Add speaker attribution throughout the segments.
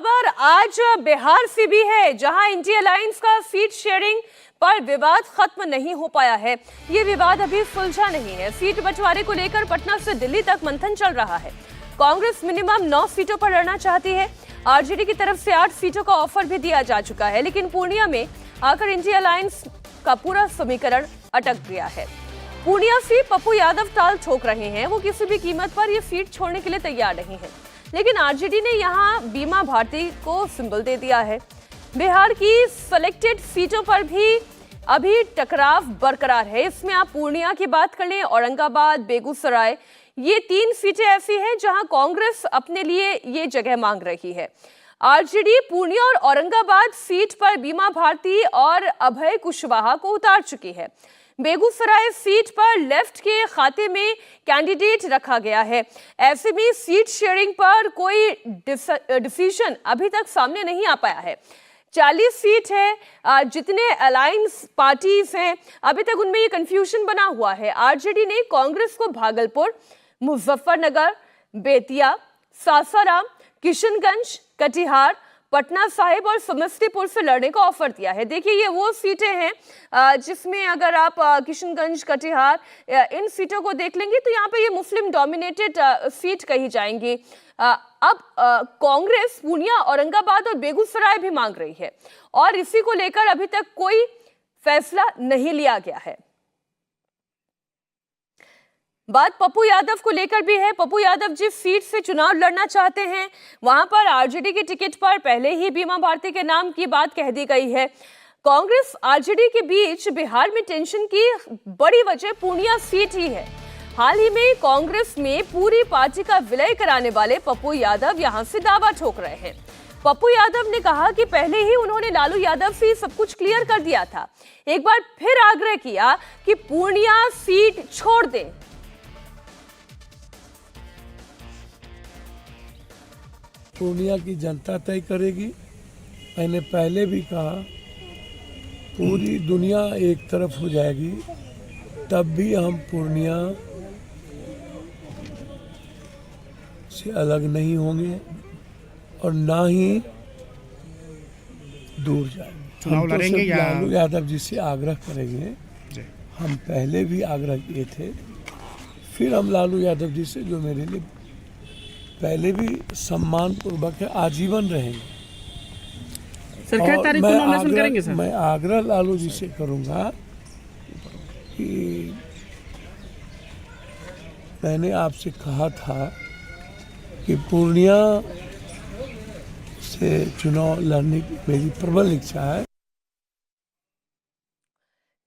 Speaker 1: खबर आज बिहार से भी है, जहां इंडिया अलायंस का सीट शेयरिंग पर विवाद खत्म नहीं हो पाया है। ये विवाद अभी सुलझा नहीं है। सीट बंटवारे को लेकर पटना से दिल्ली तक मंथन चल रहा है। कांग्रेस मिनिमम 9 सीटों पर लड़ना चाहती है। आरजेडी की तरफ से 8 सीटों का ऑफर भी दिया जा चुका है, लेकिन पूर्णिया में आकर इंडिया अलायंस का पूरा समीकरण अटक गया है। पूर्णिया से पप्पू यादव टाल ठोक रहे हैं। वो किसी भी कीमत पर ये सीट छोड़ने के लिए तैयार नहीं है, लेकिन आरजेडी ने यहां बीमा भारती को सिंबल दे दिया है। बिहार की सिलेक्टेड सीटों पर भी अभी टकराव बरकरार है। इसमें आप पूर्णिया की बात कर लें, औरंगाबाद, बेगूसराय, ये 3 सीटें ऐसी हैं जहां कांग्रेस अपने लिए ये जगह मांग रही है। आरजेडी पूर्णिया और औरंगाबाद सीट पर बीमा भारती और अभय कुशवाहा को उतार चुकी है। बेगूसराय सीट पर लेफ्ट के खाते में कैंडिडेट रखा गया है। ऐसे में सीट शेयरिंग पर कोई डिसीजन अभी तक सामने नहीं आ पाया है। 40 सीट है, जितने अलायंस पार्टीज हैं अभी तक उनमें ये कंफ्यूजन बना हुआ है। आरजेडी ने कांग्रेस को भागलपुर, मुजफ्फरनगर, बेतिया, सासाराम, किशनगंज, कटिहार, पटना साहिब और समस्तीपुर से लड़ने का ऑफर दिया है। देखिए, ये वो सीटें हैं जिसमें अगर आप किशनगंज, कटिहार, इन सीटों को देख लेंगे तो यहाँ पे ये मुस्लिम डोमिनेटेड सीट कही जाएंगी। अब कांग्रेस पूर्णिया, औरंगाबाद और बेगूसराय भी मांग रही है और इसी को लेकर अभी तक कोई फैसला नहीं लिया गया है। बात पप्पू यादव को लेकर भी है। पप्पू यादव जिस सीट से चुनाव लड़ना चाहते हैं, वहां पर आरजेडी के टिकट पर पहले ही बीमा भारती के नाम की बात कह दी गई है। कांग्रेस आरजेडी के बीच बिहार में टेंशन की बड़ी वजह पूर्णिया सीट ही है। हाल ही में कांग्रेस में पूरी पार्टी का विलय कराने वाले पप्पू यादव यहां से दावा ठोक रहे हैं। पप्पू यादव ने कहा कि पहले ही उन्होंने लालू यादव से सब कुछ क्लियर कर दिया था। एक बार फिर आग्रह किया कि पूर्णिया सीट छोड़ दें।
Speaker 2: पूर्णिया की जनता तय करेगी। मैंने पहले भी कहा, पूरी दुनिया एक तरफ हो जाएगी तब भी हम पूर्णिया से अलग नहीं होंगे और ना ही दूर जाएंगे।
Speaker 3: चुनाव लड़ेंगे या
Speaker 2: लालू यादव जी से आग्रह करेंगे। हम पहले भी आग्रह किए थे, फिर हम लालू यादव जी से, जो मेरे लिए पहले भी सम्मान पूर्वक है, आजीवन रहेंगे।
Speaker 3: सर, क्या तारीख को नॉमिनेशन करेंगे सर?
Speaker 2: मैं आग्रह लालू जी से करूंगा कि मैंने आपसे कहा था कि पूर्णिया से चुनाव लड़ने की मेरी प्रबल इच्छा है।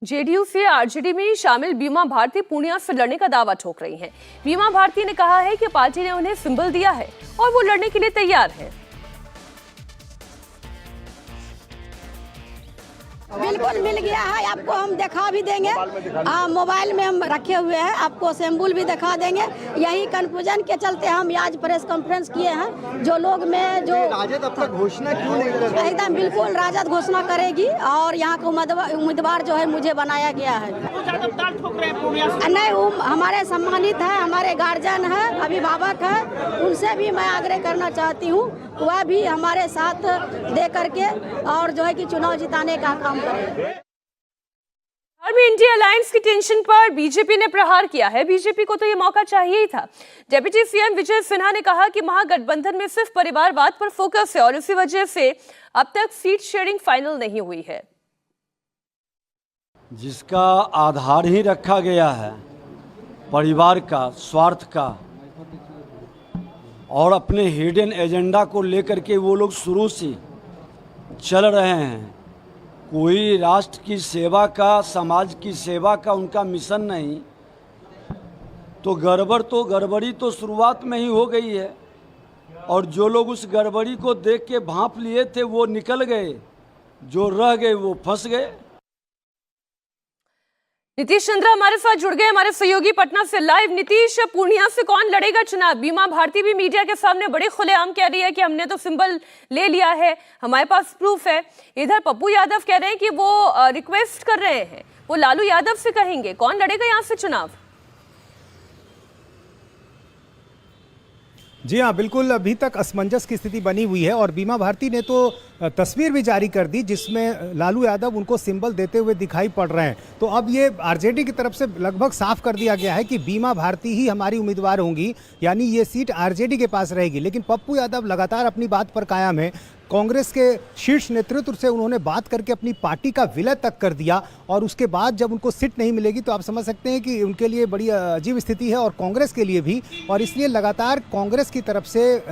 Speaker 1: जेडीयू से आरजेडी में शामिल बीमा भारती पूर्णिया से लड़ने का दावा ठोक रही हैं। बीमा भारती ने कहा है कि पार्टी ने उन्हें सिंबल दिया है और वो लड़ने के लिए तैयार है।
Speaker 4: बिल्कुल मिल गया है, आपको हम दिखा भी देंगे। मोबाइल में हम रखे हुए हैं, आपको सिंबल भी दिखा देंगे। यही कंफ्यूजन के चलते हम आज प्रेस कॉन्फ्रेंस किए हैं। जो लोग में जो
Speaker 5: राजद अब तक घोषणा क्यों नहीं कर रही?
Speaker 4: एकदम बिल्कुल राजद घोषणा करेगी और यहाँ का उम्मीदवार जो है मुझे बनाया गया है। नहीं, वो हमारे सम्मानित है, हमारे गार्जियन है, अभिभावक है, उनसे भी मैं आग्रह करना चाहती हूँ वह भी हमारे साथ दे करके और जो है कि चुनाव जिताने का काम करें।
Speaker 1: और भी इंडिया अलायंस की टेंशन पर बीजेपी ने प्रहार किया है। बीजेपी को तो ये मौका चाहिए ही था। डिप्टी सीएम विजय सिन्हा ने कहा कि महागठबंधन में सिर्फ परिवारवाद पर फोकस है और इसी वजह से अब तक सीट शेयरिंग फाइनल नहीं हुई है।
Speaker 6: जिसका आधार ही रखा गया है परिवार का, स्वार्थ का और अपने हिडन एजेंडा को लेकर के वो लोग शुरू से चल रहे हैं। कोई राष्ट्र की सेवा का, समाज की सेवा का उनका मिशन नहीं, तो गड़बड़ी तो शुरुआत में ही हो गई है। और जो लोग उस गड़बड़ी को देख के भांप लिए थे वो निकल गए, जो रह गए वो फंस गए।
Speaker 1: नीतीश चंद्रा हमारे साथ जुड़ गए, हमारे सहयोगी पटना से लाइव। नीतीश, पूर्णिया से कौन लड़ेगा चुनाव? बीमा भारती भी मीडिया के सामने बड़े खुलेआम कह रही है कि हमने तो सिंबल ले लिया है, हमारे पास प्रूफ है। इधर पप्पू यादव कह रहे हैं कि वो रिक्वेस्ट कर रहे हैं, वो लालू यादव से कहेंगे। कौन लड़ेगा यहाँ से चुनाव?
Speaker 7: जी हाँ, बिल्कुल अभी तक असमंजस की स्थिति बनी हुई है और बीमा भारती ने तो तस्वीर भी जारी कर दी जिसमें लालू यादव उनको सिंबल देते हुए दिखाई पड़ रहे हैं। तो अब ये आरजेडी की तरफ से लगभग साफ कर दिया गया है कि बीमा भारती ही हमारी उम्मीदवार होंगी, यानी ये सीट आरजेडी के पास रहेगी। लेकिन पप्पू यादव लगातार अपनी बात पर कायम है। कांग्रेस के शीर्ष नेतृत्व से उन्होंने बात करके अपनी पार्टी का विलय तक कर दिया और उसके बाद जब उनको सीट नहीं मिलेगी तो आप समझ सकते हैं कि उनके लिए बड़ी अजीब स्थिति है और कांग्रेस के लिए भी। और इसलिए लगातार कांग्रेस की तरफ से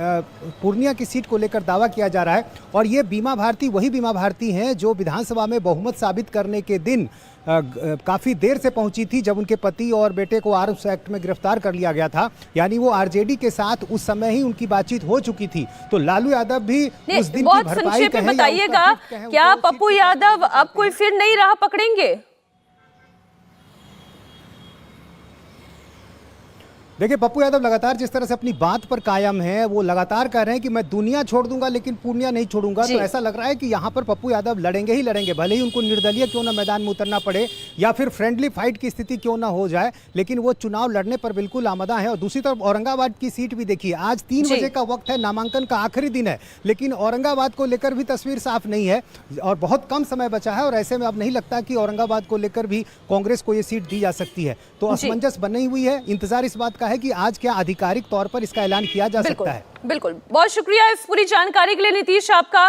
Speaker 7: पूर्णिया की सीट को लेकर दावा किया जा रहा है। और ये बीमा भारती वही बीमा भारती हैं जो विधानसभा में बहुमत साबित करने के दिन काफ़ी देर से पहुंची थी जब उनके पति और बेटे को आर्म्स एक्ट में गिरफ्तार कर लिया गया था। यानी वो आरजेडी के साथ उस समय ही उनकी बातचीत हो चुकी थी। तो लालू यादव भी उस दिन
Speaker 1: बहुत संक्षेप में बताइएगा, क्या पप्पू यादव अब कोई फिर नई राह पकड़ेंगे?
Speaker 7: देखिए, पप्पू यादव लगातार जिस तरह से अपनी बात पर कायम है, वो लगातार कह रहे हैं कि मैं दुनिया छोड़ दूंगा लेकिन पूर्णिया नहीं छोड़ूंगा। तो ऐसा लग रहा है कि यहाँ पर पप्पू यादव लड़ेंगे ही लड़ेंगे, भले ही उनको निर्दलीय क्यों ना मैदान में उतरना पड़े या फिर फ्रेंडली फाइट की स्थिति क्यों ना हो जाए, लेकिन वो चुनाव लड़ने पर बिल्कुल आमादा है। और दूसरी तरफ औरंगाबाद की सीट भी देखिए, आज 3 बजे का वक्त है, नामांकन का आखिरी दिन है, लेकिन औरंगाबाद को लेकर भी तस्वीर साफ नहीं है और बहुत कम समय बचा है। और ऐसे में अब नहीं लगता कि औरंगाबाद को लेकर भी कांग्रेस को ये सीट दी जा सकती है। तो असमंजस बनी हुई है। इंतजार इस बात का है कि आज क्या आधिकारिक तौर पर इसका ऐलान किया जा सकता है।
Speaker 1: बिल्कुल, बहुत शुक्रिया इस पूरी जानकारी के लिए नीतीश आपका।